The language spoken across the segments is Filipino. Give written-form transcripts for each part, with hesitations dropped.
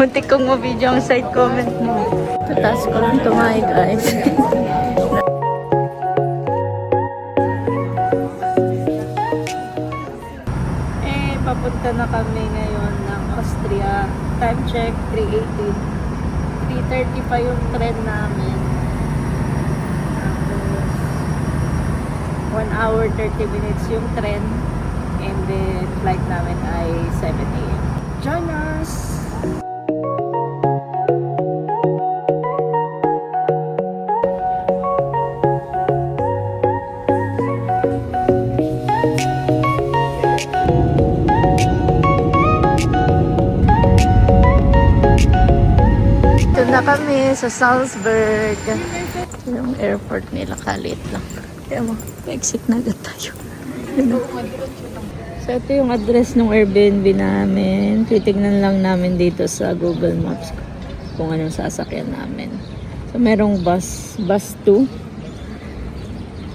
Muntik kong ma-video ang side comment mo. Tataas ko lang tumayo guys. Papunta na kami ngayon ng Austria. Time check, 3:18. 3:30 pa yung tren namin. Tapos, 1 hour, 30 minutes yung tren. And then, flight namin ay 7 a.m. Join us! Na kami sa Salzburg. Yung airport nila kalit lang. Kaya mo, exit na agad tayo. So ito yung address ng Airbnb namin. Titignan lang namin dito sa Google Maps kung anong sasakyan namin. So merong bus 2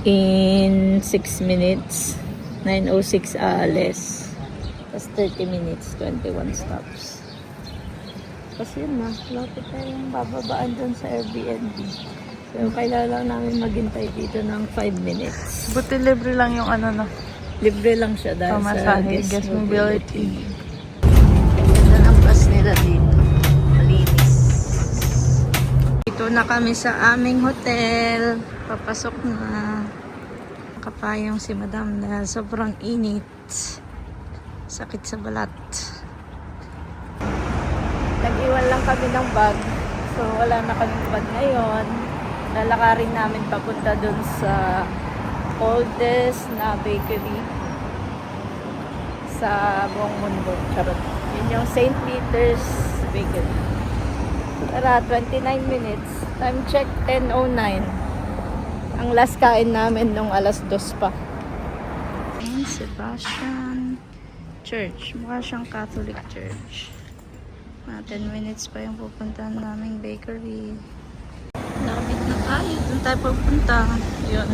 in 6 minutes. 9:06 aalis. Tapos 30 minutes, 21 stops. Kasi yun na, lapit tayong bababaan dun sa Airbnb. So, kailangan lang namin maghintay dito ng 5 minutes. Buti libre lang yung ano no? Libre lang siya dahil sa guest mobility. Ganda ng bus nila dito. Malinis. Dito na kami sa aming hotel. Papasok na. Nakapayong si madam dahil sobrang init. Sakit sa balat. Nag-iwan lang kami ng bag. So, wala na kaming bag ngayon. Lalakarin namin papunta dun sa oldest na bakery sa buong mundo. Charot. Yun yung St. Peter's Bakery. Tara, 29 minutes. Time check, 10:09. Ang last kain namin nung 2:00 pa. Saint Sebastian Church. Mukha siyang Catholic Church. 10 minutes pa yung pupuntahan naming bakery. Lapit na tayo. Doon tayo pupunta. Yun.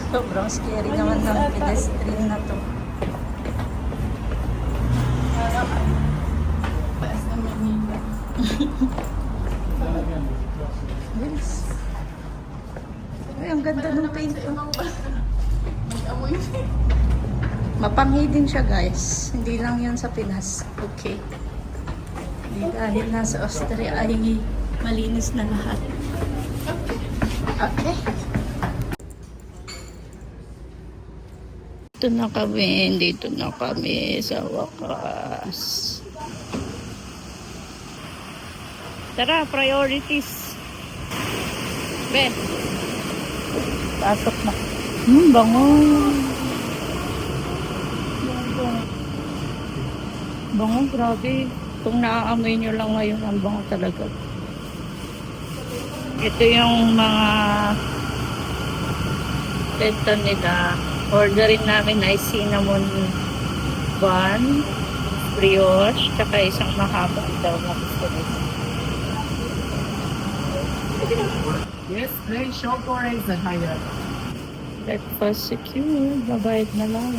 Sobrang scary naman ng pedestrian na to. Yes. Ay, ang ganda ng paint. Mapanghi din siya guys. Hindi lang yun sa Pinas. Okay. Hindi dahil nasa Austria ay malinis na lahat. Okay. Dito na kami sa wakas. Tara, priorities. Be. Pasok na. Bango. Bango, grabe. Kung naaamoy nyo lang ngayon, ang bango talaga. Ito yung mga benta nila. Orderin namin ay cinnamon bun, brioche, tsaka isang mahaba daw na gusto nito. Yes, please show for is the higher. Breakfast secure. Babayad na lang.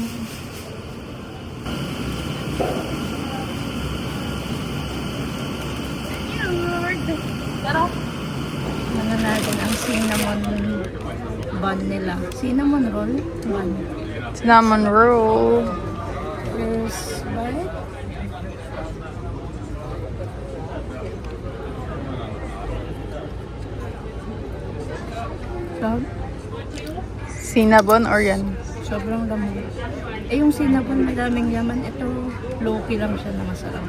Pero, ano natin ang cinnamon bun nila. Cinnamon roll? Bun. Cinnamon roll. First bite. Sarap. Cinnabon or yan? Sobrang lamig. Eh, yung cinnamon madaming laman. Ito, low-key lang siya na masarap.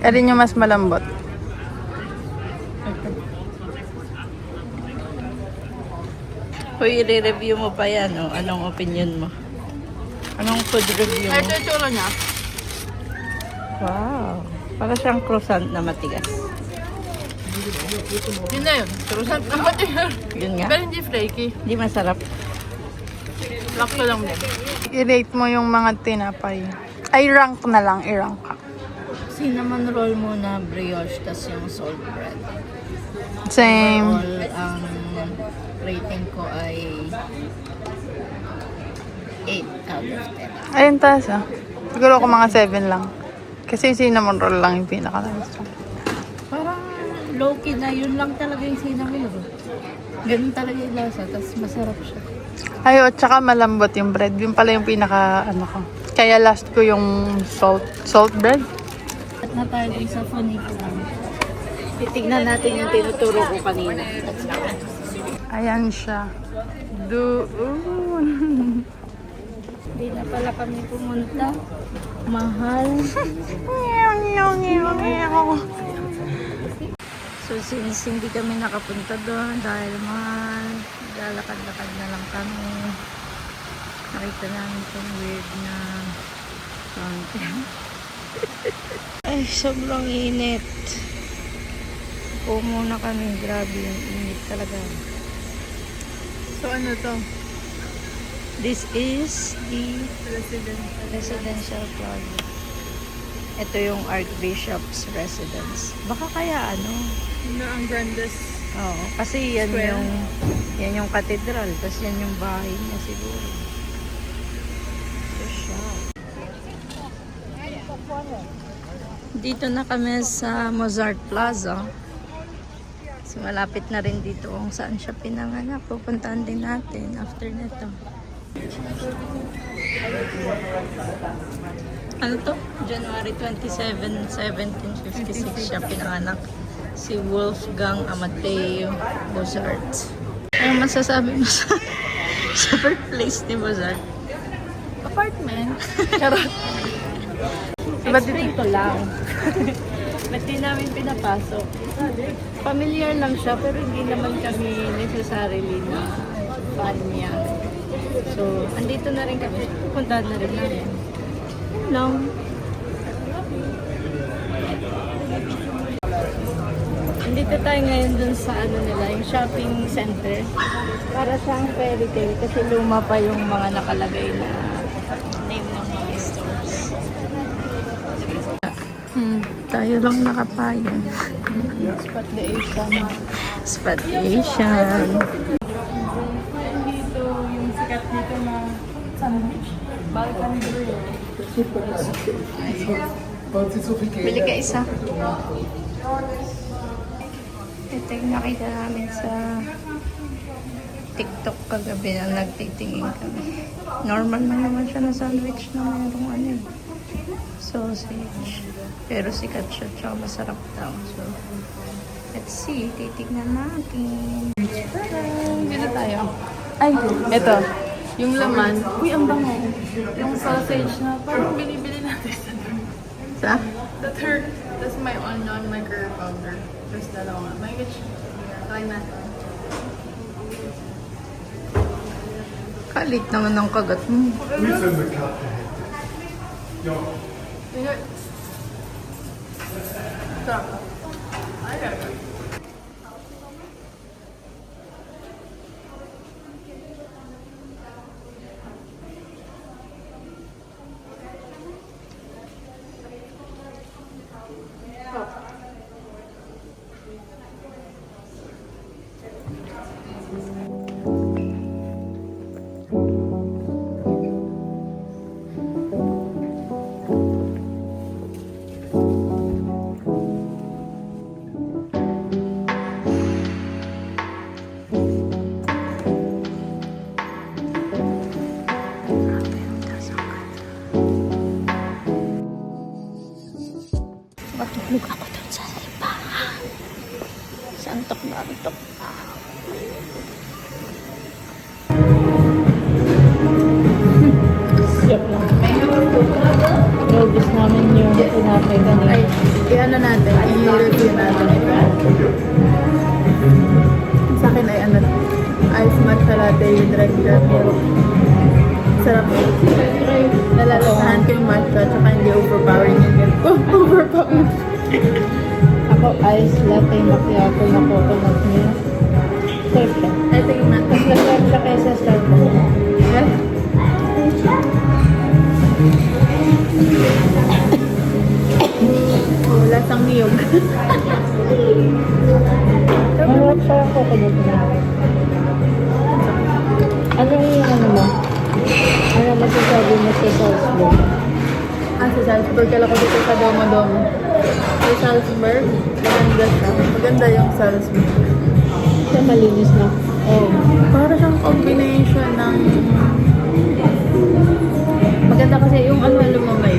Rin yung mas malambot. Hoy, i-review mo pa yan, oh. Anong opinion mo? Anong food review mo? Ito yung tsura niya. Wow. Para siyang croissant na matigas. Yun na yun. Croissant na matigas. Yun nga. Pero hindi flaky. Hindi masarap. Lakto lang din. I-rate mo yung mga tinapay. Ay, rank na lang. I-rank ka. Cinnamon roll muna, brioche, tas yung salt bread. Same. All, ang rating ko ay 8 out of 10. Ayun, taas ah. Siguro ako mga 7 lang. Kasi yung cinnamon roll lang yung pinaka-gusto. Parang low-key na yun lang talaga yung cinnamon roll. Ganun talaga yung lasa, tapos masarap siya. Ay, at saka malambot yung bread. Yung pala yung pinaka, ano ko. Kaya last ko yung salt bread. At na tayo dun sa Fonito. Titignan natin yung tinuturo ko kanina. Ayan siya. Doon. Hindi na pala kami pumunta. Mahal. So since hindi kami nakapunta doon dahil mahal, lalakad-lakad na lang kami. Nakita namin itong weird na fountain. Ay, sobrang init. Upo muna kami. Grabe yung init talaga. So ano to? This is the residential plaza. Ito yung Archbishop's residence. Baka kaya ano? Ano ang grandest? Oo, kasi yan Square. yung cathedral, tapos yan yung bahay niya siguro. So siya. Dito na kami sa Mozart Plaza. So malapit na rin dito kung saan siya pinanganak. Pupuntahan din natin after nito. Ano to? January 27, 1756 siya pinanganak. Si Wolfgang Amadeo Mozart. Ano masasabi mo sa birthplace ni Mozart? Apartment. Charot. Explain ko lang. Ba't di namin pinapasok? Familiar lang siya, pero hindi naman kami necessarily na fan niya. So, andito na rin kami. Puntahan na rin namin. Lang. Andito tayo ngayon dun sa ano nila, yung shopping center. Para siyang fairy tale kasi luma pa yung mga nakalagay na name ng mga stores. Tayo lang nakapayong. Spot the Asian. Spot Asian. Dito yung sikat dito na sandwich. Balkan Grill. Bili ka isa. Ito yung nakita namin sa TikTok kagabi na nagtitingin kami. Normal lang naman siya na sandwich na mayroong ano eh, sausage. Pero sikat siya, tsaka masarap daw. So, let's see. Titignan natin. Ano tayo? Ay, ito. Yung laman. Uy, ang bango. Yung sausage na parang binibili natin sa Sa? the third. That's my onion, my curry powder. Tapos dalawa. May which? Try natin. Kalit naman ng kagat mo. Sarap. Ayan. Matulog ako doon sa simbahan. Santok na antok na. Siyak lang. Naubos namin yung tinapay kanina. I-ano natin, i-review natin ito. Sa akin ay ano, ice matcha latte with regular milk. Sarap. Nalalasahan ko yung matcha, tsaka hindi overpowering yung milk. Overpowering. Ako ice latte macchiato na coconut milk. Sarap siya. Ito yung matcha. Mas masarap siya kaysa Starbucks. Yes. Oh, lasang niyog. Masarap siya yung coconut milk. Ano yung ano mo? Ano masasabi mo sa sauce mo? Sa Salzburg. Kala ko dito sa Domo-Domo. Sa Salzburg, maganda siya. Maganda yung Salzburg. Siya malinis na. Oh, para siyang combination ng... Maganda kasi yung ano lumamay.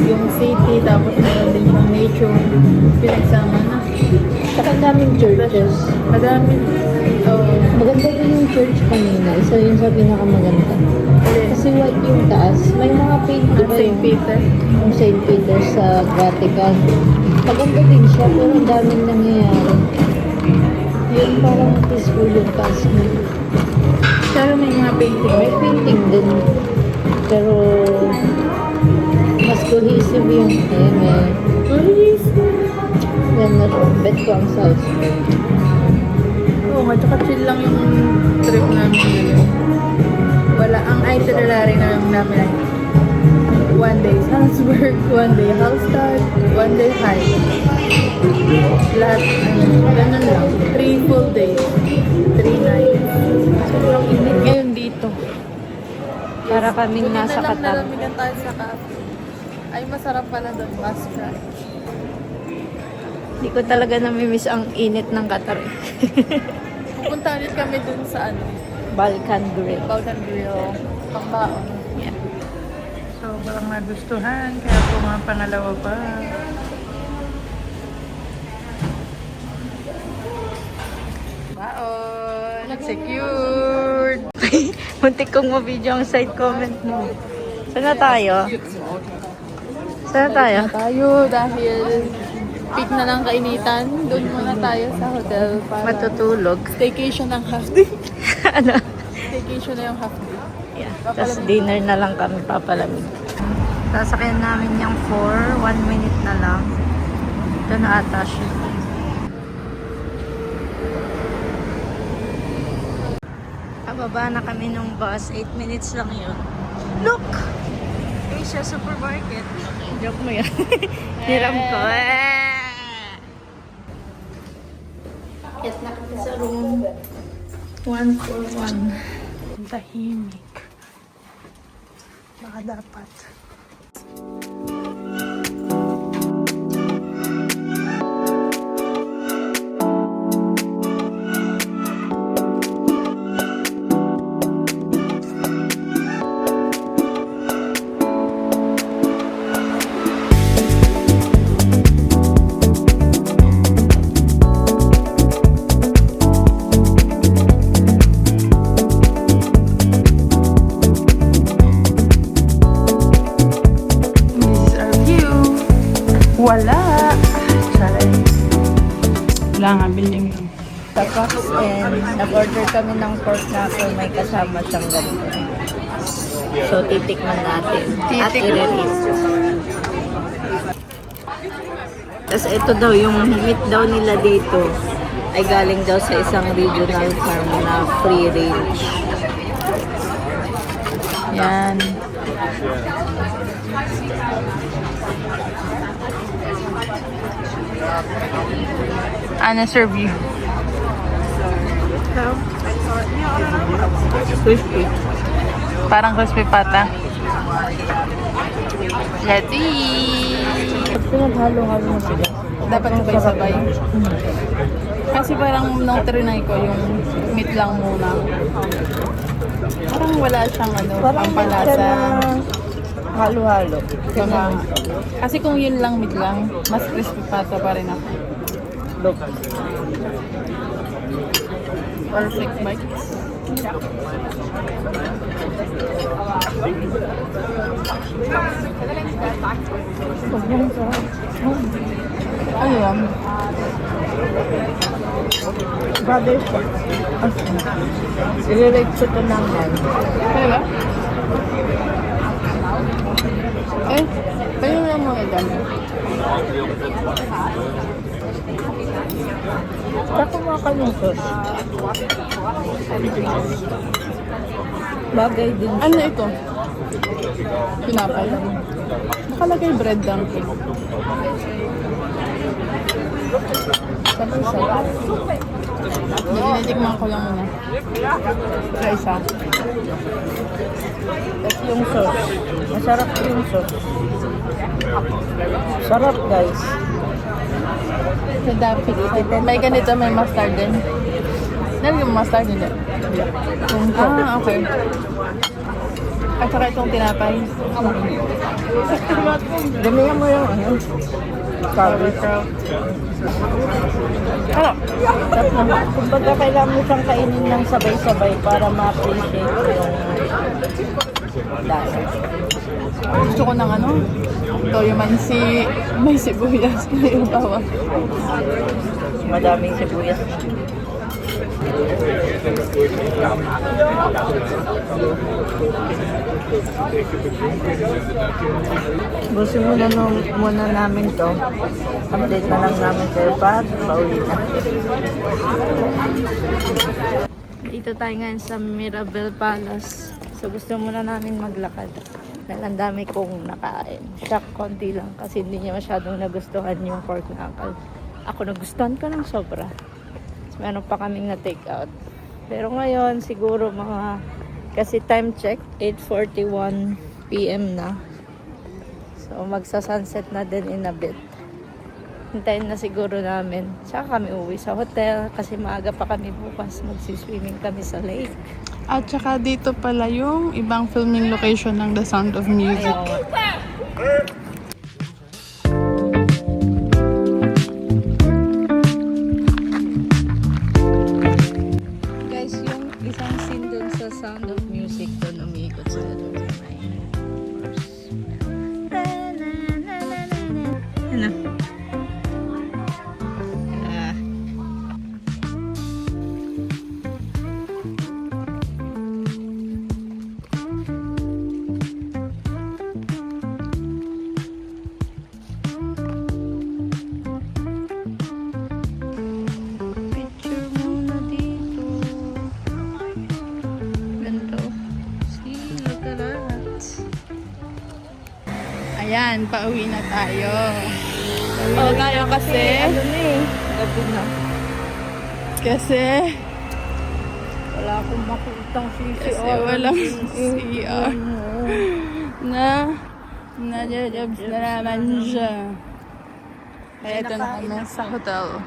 Yung city, tapos meron din siyang nature. Pinagsama na. Saka daming churches. Madami. Oh, Maganda din yung church kanina. Isa yun sa pinakamaganda. Kasi white yung taas. May mga paint ang ba St. yung, Peter. yung St. Peter sa Vatican. Maganda din siya pero ang daming nangyayari. Yun parang peaceful yung taas mo. Pero may mga painting. May painting din. Pero mas cohesive yung Please! yan na bet ko ang Salzburg. Oo nga, tsaka chill lang yung trip namin ngayon. Wala, ang itinerary na lang namin ay one day Salzburg, one day Hallstatt, one day Halle. Lahat, ganun lang. 3 full days, 3 nights. Sobrang init ngayon dito. Para kaming Buti nasa na lang Qatar. nalamigan tayo sa cafe. Ay, masarap pala doon, must try. Hindi ko talaga namimiss ang init ng Qatar. Pupunta ulit kami doon sa ano, Balkan Grill. Balkan Grill, pangbaon. Yeah. Sobrang nagustuhan, kaya mga pangalawa pa. Baon! Secured! Muntik kong mabidyo ang side comment mo. Saan na tayo? Saan na tayo? Tayo dahil peak na ng kainitan. Doon muna tayo sa hotel para Matutulog. staycation ng half day. Ano? Staycation na yung half day. Yeah. Tapos dinner na lang kami papalamig. Sasakyan namin yung 4. 1 minute na lang. Ito na ata siya. Kababa na kami nung bus. 8 minutes lang yun. Look! Asia Supermarket. Joke mo yan. Hiram ko. Get na kami sa room. 141. Tahimik. Baka dapat. Wala. Sorry. Wala nga, building lang. Tapos, and nag-order kami ng pork knuckle. May kasama siyang ganito. So, titikman natin. At i-release. Tapos, ito daw, yung meat daw nila dito ay galing daw sa isang regional farm na free range. Yan. Ana serve you. Crispy. Parang crispy pata. Let's eat! Pinaghalo-halo na sila. Dapat sabay-sabay. Kasi parang nung trinay ko yung meat lang muna. Parang wala siyang ano, pampalasa. Halo-halo. Kasi kung yun lang meat lang, mas crispy pata pa rin ako. Look. Perfect bites. Ano yan? Brothers ko. I-rate ko ito ng Talaga? Eh, kayo lang mga dami. Saka mga kanungsos. Bagay din. Ano ito? Pinapay. Nakalagay bread dumpling. Sabay-sabay. Tinitikman ko lang muna. Sa isa. Tapos yung sauce. Masarap yung sauce. Sarap guys. Sa Daffy. May ganito, may mustard din. Nalagyan mo mustard din. Ah, okay. At saka itong tinapay. Damihan mo yung ano. Sauerkraut. Ano? Kumbaga kailangan mo siyang kainin ng sabay-sabay para ma-appreciate yung lasa. Gusto ko ng ano? Toyo mansi. May sibuyas. May bawang. Madaming sibuyas. Gusto muna namin to. Update na lang namin kayo pa. Pauwi na. Dito tayo ngayon sa Mirabel Palace. So gusto muna namin maglakad. Dahil ang dami kong nakain. Shock konti lang kasi hindi niya masyadong nagustuhan yung pork knuckle. Ako nagustuhan ko ng sobra. So, meron pa kaming na-take out. Pero ngayon, siguro mga, kasi time check, 8:41 PM na. So, magsa-sunset na din in a bit. Hintayin na siguro namin. Tsaka kami uwi sa hotel kasi maaga pa kami bukas. Magsiswimming kami sa lake. At saka dito pala yung ibang filming location ng The Sound of Music. Guys, yung isang scene dun sa Sound of Music dun umiikot sila dun sa may ano? Ah. Picture muna dito. Ganito. See, look at that. Ayan, pauwi na tayo. Pauwi na tayo kasi... Ano na eh, gabi na. Kasi... Wala akong makitang CCR. Kasi walang CR. Nadjabs na naman siya. Kaya ito na kami sa hotel.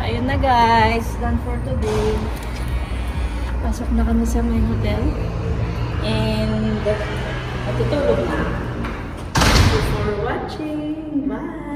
Ayun na guys, done for today. Pasok na kami sa main hotel. And matutulog na. Thank you for watching. Bye!